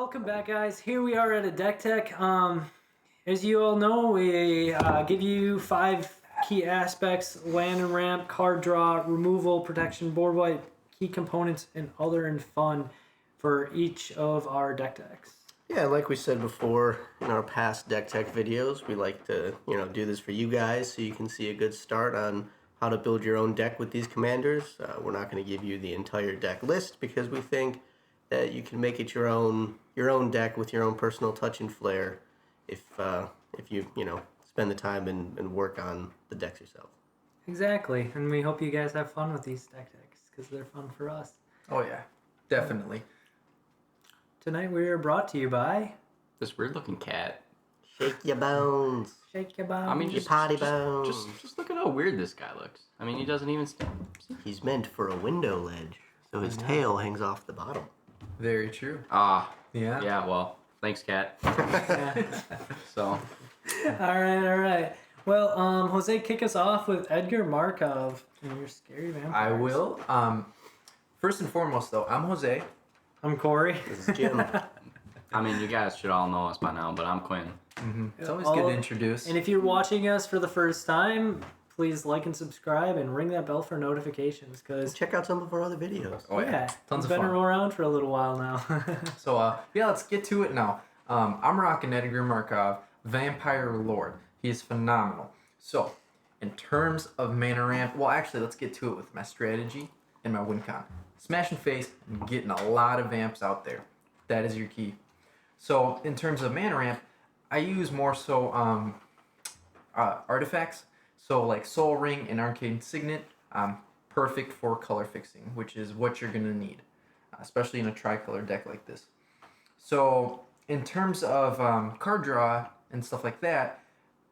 Welcome back, guys. Here we are at a deck tech. As you all know, we give you 5 key aspects: land and ramp, card draw, removal, protection, board wipe, key components, and other and fun for each of our deck techs. Yeah, like we said before in our past deck tech videos, we like to, do this for you guys so you can see a good start on how to build your own deck with these commanders. We're not going to give you the entire deck list because we think that you can make it your own deck with your own personal touch and flair if you spend the time and work on the decks yourself. Exactly, and we hope you guys have fun with these deck techs because they're fun for us. Oh yeah, definitely. Tonight we are brought to you by this weird looking cat. Shake your bones. Shake your bones. I mean, your potty bones. Just look at how weird this guy looks. I mean, he doesn't even stand. He's meant for a window ledge, so his tail hangs off the bottom. Very true. Yeah. Yeah. Well, thanks, cat. So. All right. Well, Jose, kick us off with Edgar Markov and your scary vampires. I will. First and foremost, though, I'm Jose. I'm Cory. This is Jim. I mean, you guys should all know us by now, but I'm Quin. Mm-hmm. It's always good to introduce. And if you're watching us for the first time, please like and subscribe and ring that bell for notifications. Cause check out some of our other videos. Oh yeah, tons of fun. Been around for a little while now. So let's get to it now. I'm rocking Edgar Markov, Vampire Lord. He's phenomenal. So, in terms of mana ramp, well, actually, let's get to it with my strategy and my win con. Smash and face, getting a lot of vamps out there. That is your key. So, in terms of mana ramp, I use more so artifacts. So, like Soul Ring and Arcane Signet, perfect for color fixing, which is what you're going to need, especially in a tricolor deck like this. So, in terms of card draw and stuff like that,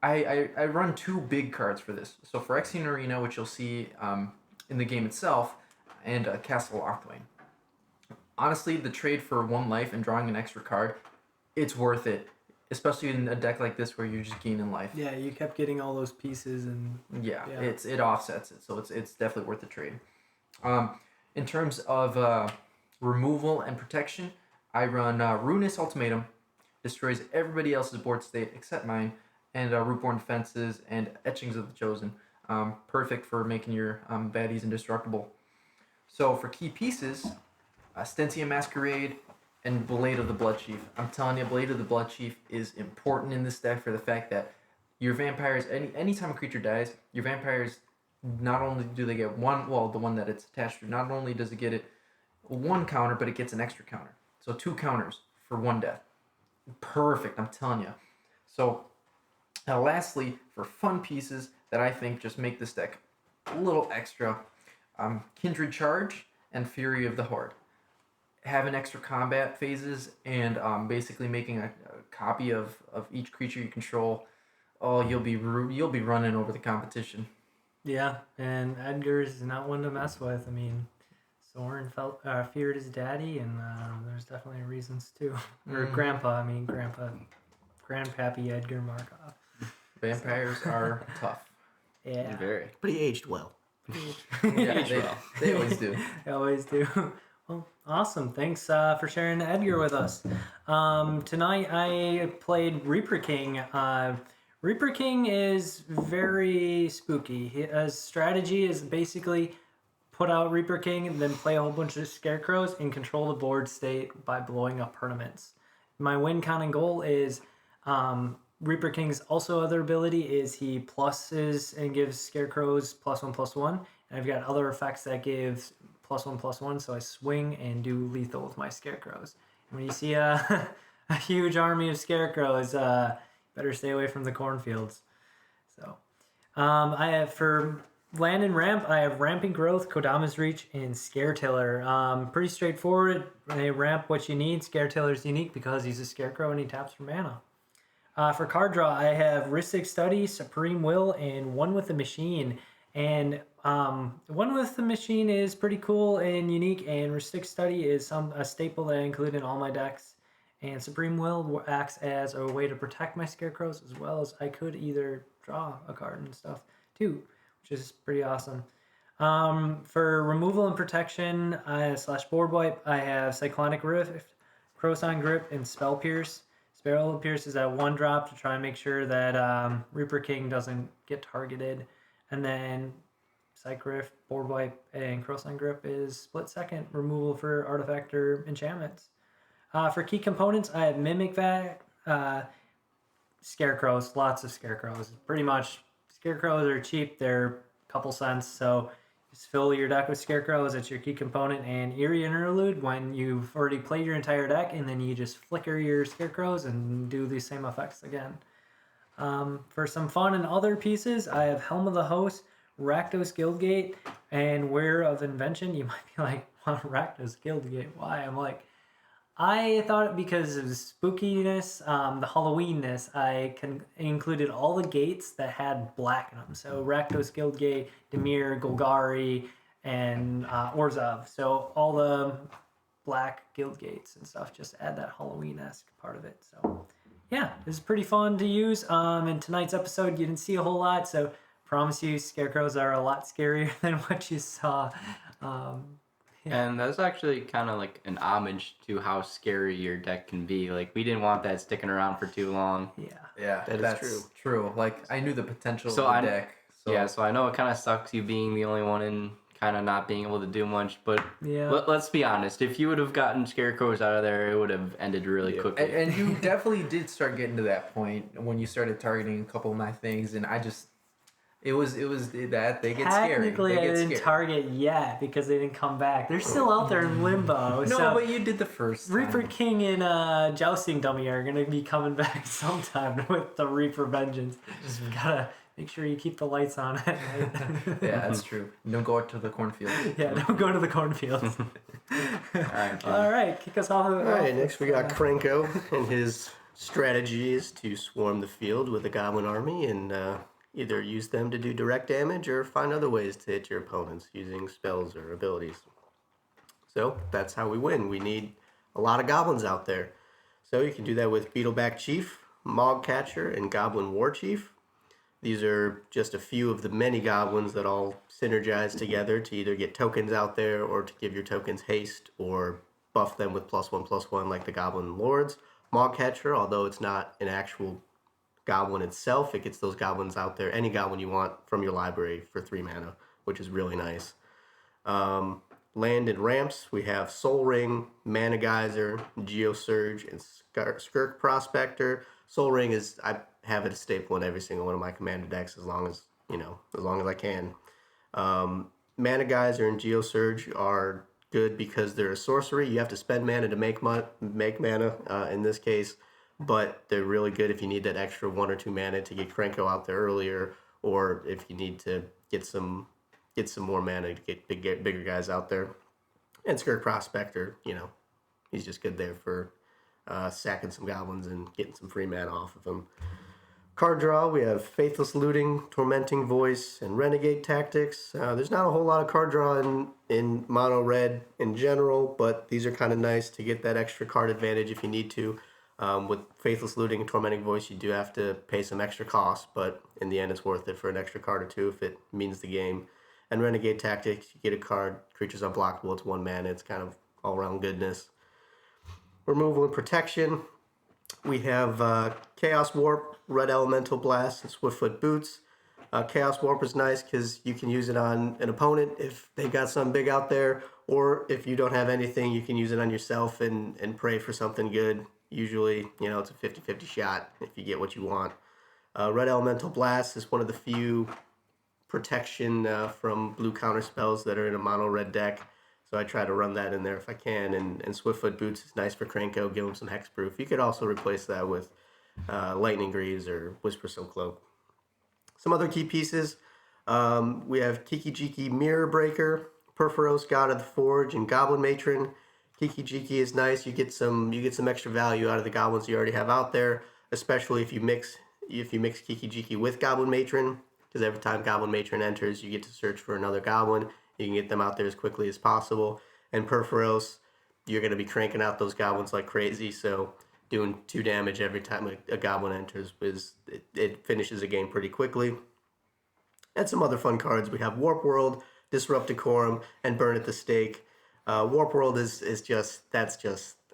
I run 2 big cards for this. So, for Exian Arena, which you'll see in the game itself, and Castle Lochthwain. Honestly, the trade for 1 life and drawing an extra card, it's worth it. Especially in a deck like this where you're just gaining life. Yeah, you kept getting all those pieces and... Yeah. It offsets it, so it's definitely worth the trade. In terms of removal and protection, I run Ruinous Ultimatum, destroys everybody else's board state except mine, and Rootborn Defenses and Etchings of the Chosen. Perfect for making your baddies indestructible. So for key pieces, Stentia Masquerade and Blade of the Bloodchief. I'm telling you, Blade of the Bloodchief is important in this deck for the fact that your vampires, anytime a creature dies, your vampires, not only do they get one, well, the one that it's attached to, not only does it get 1 counter, but it gets an extra counter. So 2 counters for 1 death. Perfect, I'm telling you. So, now lastly, for fun pieces that I think just make this deck a little extra, Kindred Charge and Fury of the Horde. Having extra combat phases and basically making a copy of each creature you control, you'll be running over the competition. Yeah, and Edgar's not one to mess with. I mean, Soren feared his daddy, and there's definitely reasons too. Or Grandpappy Edgar Markov. Vampires are tough. Yeah. Very. But he aged well. They always do. They always do. Well, awesome. Thanks for sharing Edgar with us. Tonight I played Reaper King. Reaper King is very spooky. His strategy is basically put out Reaper King and then play a whole bunch of Scarecrows and control the board state by blowing up permanents. My win con and goal is Reaper King's also other ability is he pluses and gives Scarecrows +1/+1. And I've got other effects that give +1/+1, so I swing and do lethal with my Scarecrows. And when you see a huge army of Scarecrows, better stay away from the cornfields. So, I have for land and ramp, I have Ramping Growth, Kodama's Reach, and Scare Tiller. Pretty straightforward. They ramp what you need. Scare Tiller's unique because he's a Scarecrow and he taps for mana. For card draw, I have Rhystic Study, Supreme Will, and One with the Machine. And One with the Machine is pretty cool and unique, and Rhystic Study is a staple that I include in all my decks. And Supreme Will acts as a way to protect my Scarecrows, as well as I could either draw a card and stuff too, which is pretty awesome. For removal and protection / board wipe, I have Cyclonic Rift, Croissant Grip, and Spell Pierce. Spell Pierce is at 1 drop to try and make sure that Reaper King doesn't get targeted. And then Psych Rift, Board Wipe, and Croissant Grip is split second removal for artifact or enchantments. For key components, I have Mimic Vat, Scarecrows, lots of Scarecrows. Pretty much, Scarecrows are cheap, they're a couple cents, so just fill your deck with Scarecrows, it's your key component, and Eerie Interlude when you've already played your entire deck, and then you just flicker your Scarecrows and do the same effects again. For some fun and other pieces, I have Helm of the Host, Rakdos Guildgate, and Wear of Invention. You might be like, well, Rakdos Guildgate, why? I'm like, I thought because of the spookiness, the Halloweenness, I included all the gates that had black in them. So Rakdos Guildgate, Dimir, Golgari, and Orzhov. So all the black guild gates and stuff just add that Halloween-esque part of it. So yeah, this is pretty fun to use. In tonight's episode, you didn't see a whole lot, so promise you Scarecrows are a lot scarier than what you saw. And that's actually kind of like an homage to how scary your deck can be. Like, we didn't want that sticking around for too long. Yeah, that's true. Like, I knew the potential of the deck. So. Yeah, so I know it kind of sucks you being the only one and kind of not being able to do much, but let's be honest. If you would have gotten Scarecrows out of there, it would have ended really quickly. And you definitely did start getting to that point when you started targeting a couple of my things, and I just... It was that they get scary. Technically, I didn't target yet because they didn't come back. They're still out there in limbo. No, so but you did the first time. Reaper King and Jousting Dummy are going to be coming back sometime with the Reaper Vengeance. Just gotta make sure you keep the lights on at night. Yeah, that's true. Don't go out to the cornfield. Yeah, don't go to the cornfields. All right, kick us off. All right, next we got Krenko, and his strategy is to swarm the field with a goblin army and either use them to do direct damage or find other ways to hit your opponents using spells or abilities. So that's how we win. We need a lot of goblins out there. So you can do that with Beetleback Chief, Mogcatcher, and Goblin War Chief. These are just a few of the many goblins that all synergize together to either get tokens out there or to give your tokens haste or buff them with +1/+1 like the Goblin Lords. Mogcatcher, although it's not an actual goblin itself, it gets those goblins out there, any goblin you want from your library for 3 mana, which is really nice. Land and ramps, we have Soul Ring, Mana Geyser, Geosurge, and Skirk Prospector. Soul Ring is, I have it a staple in every single one of my commander decks as long as I can. Mana Geyser and Geosurge are good because they're a sorcery. You have to spend mana to make mana in this case, but they're really good if you need that extra 1 or 2 mana to get Krenko out there earlier, or if you need to get some more mana to get bigger guys out there. And Skirk Prospector, he's just good there for sacking some goblins and getting some free mana off of them. Card draw, we have Faithless Looting, Tormenting Voice, and Renegade Tactics. There's not a whole lot of card draw in mono red in general, but these are kind of nice to get that extra card advantage if you need to. With Faithless Looting and Tormenting Voice, you do have to pay some extra costs, but in the end it's worth it for an extra card or 2 if it means the game. And Renegade Tactics, you get a card, creature's unblockable, it's 1 mana, it's kind of all-around goodness. Removal and protection, we have Chaos Warp, Red Elemental Blast, and Swiftfoot Boots. Chaos Warp is nice because you can use it on an opponent if they've got something big out there, or if you don't have anything, you can use it on yourself and pray for something good. Usually, it's a 50-50 shot if you get what you want. Red Elemental Blast is one of the few protection from blue counter spells that are in a mono red deck, so I try to run that in there if I can. And Swiftfoot Boots is nice for Krenko, give him some hexproof. You could also replace that with Lightning Greaves or Whispersoul Cloak. Some other key pieces, we have Kiki-Jiki Mirror Breaker, Perforos God of the Forge, and Goblin Matron. Kiki-Jiki is nice. You get some extra value out of the goblins you already have out there, especially if you mix Kiki-Jiki with Goblin Matron, because every time Goblin Matron enters, you get to search for another goblin. You can get them out there as quickly as possible. And Perforos, you're going to be cranking out those goblins like crazy, so doing 2 damage every time a goblin enters it finishes a game pretty quickly. And some other fun cards. We have Warp World, Disrupt Decorum, and Burn at the Stake. Warp World is just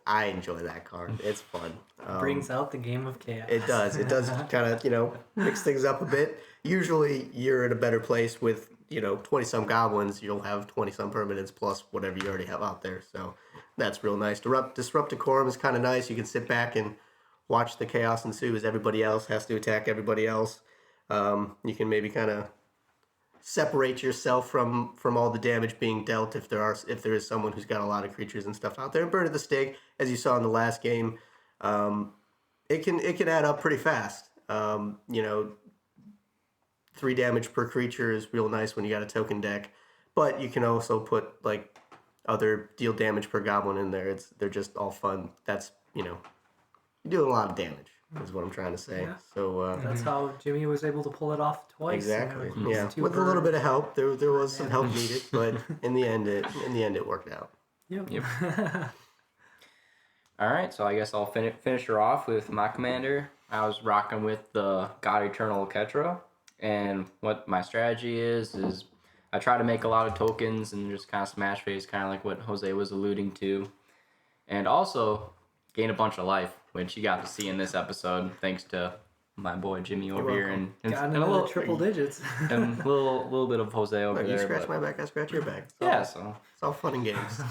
I enjoy that card. It's fun. Brings out the game of chaos. It does. It does kind of, mix things up a bit. Usually you're in a better place with, 20-some goblins. You'll have 20-some permanents plus whatever you already have out there. So that's real nice. Disrupt Decorum is kind of nice. You can sit back and watch the chaos ensue as everybody else has to attack everybody else. You can maybe kind of separate yourself from all the damage being dealt if there is someone who's got a lot of creatures and stuff out there. And Burn of the Stake, as you saw in the last game, it can add up pretty fast. 3 damage per creature is real nice when you got a token deck, but you can also put like other deal damage per goblin in there. They're just all fun. That's you're doing a lot of damage. Is what I'm trying to say. Yeah. So that's how Jimmy was able to pull it off twice. Exactly. Yeah. With a little bit of help, there was some help needed, but in the end it worked out. Yep. All right, so I guess I'll finish her off with my commander. I was rocking with the God Eternal Oketra, and what my strategy is I try to make a lot of tokens and just kind of smash face, kind of like what Jose was alluding to, and also gain a bunch of life, which you got to see in this episode, thanks to my boy Jimmy over here, and a little triple digits, and a little bit of Jose over there. You scratch my back, I scratch your back. So it's all fun and games.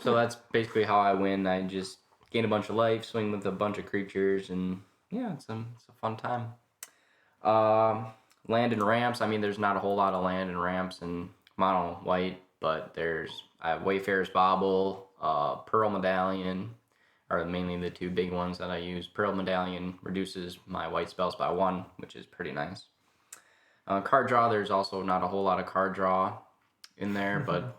So that's basically how I win. I just gain a bunch of life, swing with a bunch of creatures, and yeah, it's a fun time. Land and ramps. I mean, there's not a whole lot of land and ramps in mono white, but I have Wayfarer's Bauble, Pearl Medallion are mainly the 2 big ones that I use. Pearl Medallion reduces my white spells by 1, which is pretty nice. Card draw, there's also not a whole lot of card draw in there, but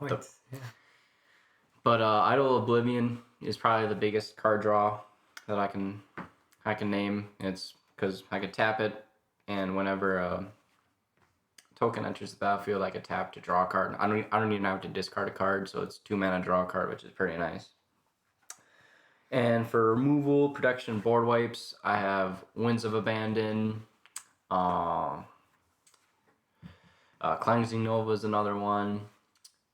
Idol Oblivion is probably the biggest card draw that I can name. It's because I could tap it, and whenever a token enters the battlefield, I could tap to draw a card. I don't even have to discard a card, so it's 2 mana draw a card, which is pretty nice. And for removal, protection, board wipes, I have Winds of Abandon, Cleansing Nova is another one.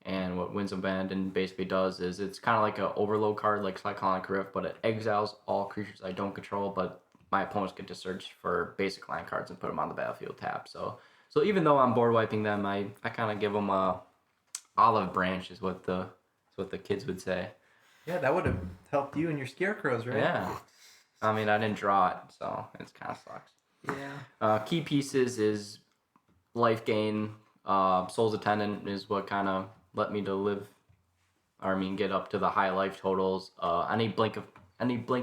And what Winds of Abandon basically does is it's kind of like an overload card like Cyclonic Rift, but it exiles all creatures I don't control, but my opponents get to search for basic land cards and put them on the battlefield tap. So even though I'm board wiping them, I kind of give them a olive branch is what the kids would say. Yeah, that would have helped you and your scarecrows, right? Yeah. I mean, I didn't draw it, so it kind of sucks. Yeah. Key pieces is life gain. Soul's Attendant is what kind of let me get up to the high life totals. Any blink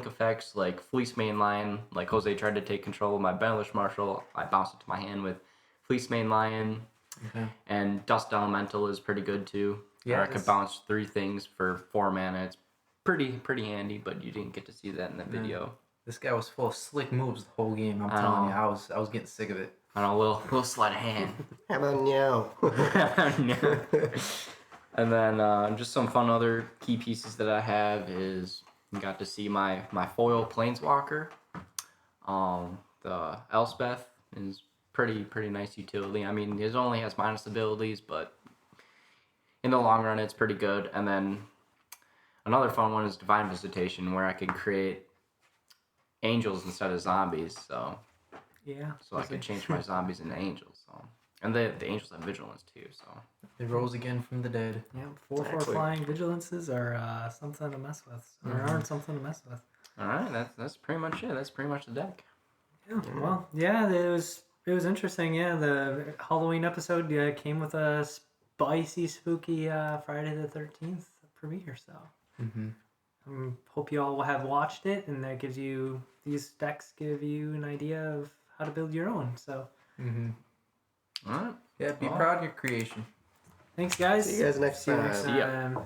effects like Fleece Mainline, like Jose tried to take control of my Baelish Marshal, I bounced it to my hand with Fleece Mainline. Okay. And Dust Elemental is pretty good too. Yeah, I could bounce 3 things for 4 mana. It's pretty handy, but you didn't get to see that in the video. This guy was full of slick moves the whole game. I'm telling you, I was getting sick of it. I know, a little sleight of hand. How about no? And then just some fun other key pieces that I have is you got to see my foil Planeswalker. The Elspeth is pretty nice utility. I mean, it only has minus abilities, but in the long run, it's pretty good. And then another fun one is Divine Visitation, where I can create angels instead of zombies. So I can change my zombies into angels. So, and the angels have vigilance too. So they rose again from the dead. Yeah, 4/4 flying vigilances are something to mess with, or aren't something to mess with. All right, that's pretty much it. That's pretty much the deck. Yeah. Well, yeah, it was interesting. Yeah, the Halloween episode came with a spicy, spooky Friday the 13th premiere. So, hope you all have watched it, and that gives you these decks give you an idea of how to build your own. So, all right, yeah, be proud of your creation. Thanks, guys. See you guys next time. See ya.